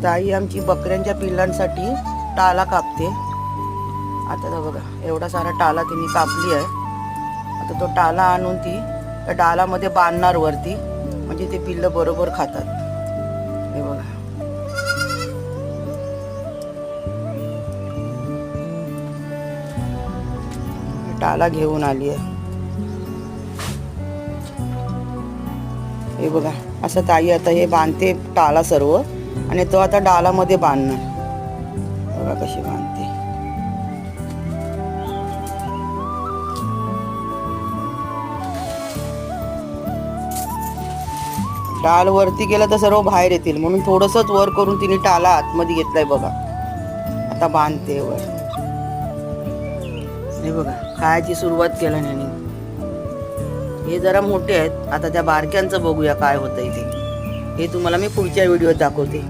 ताई आमची बकऱ्यांच्या पिल्लांसाठी टाला कापते. आता तर बघा एवढा सारा टाला तिने कापली आहे. आता तो टाला आणून ती त्या डालामध्ये बांधणार वरती, म्हणजे ते पिल्लं बरोबर खातात. हे बघा टाला घेऊन आली आहे. हे बघा असं ताई आता हे बांधते टाला सर्व, आणि तो आता डालामध्ये बांधणार. बघा कशी बांधते. डाल वरती गेला तर सर्व बाहेर येतील, म्हणून थोडंसंच वर करून तिने टाला आतमध्ये घेतलाय. बघा आता बांधते वर. हे बघा खायची सुरुवात केली नाही. हे जरा मोठे आहेत. आता त्या बारक्यांचं बघूया काय होतंय ते. हे तुम्हाला मी पुढच्या व्हिडिओत दाखवते.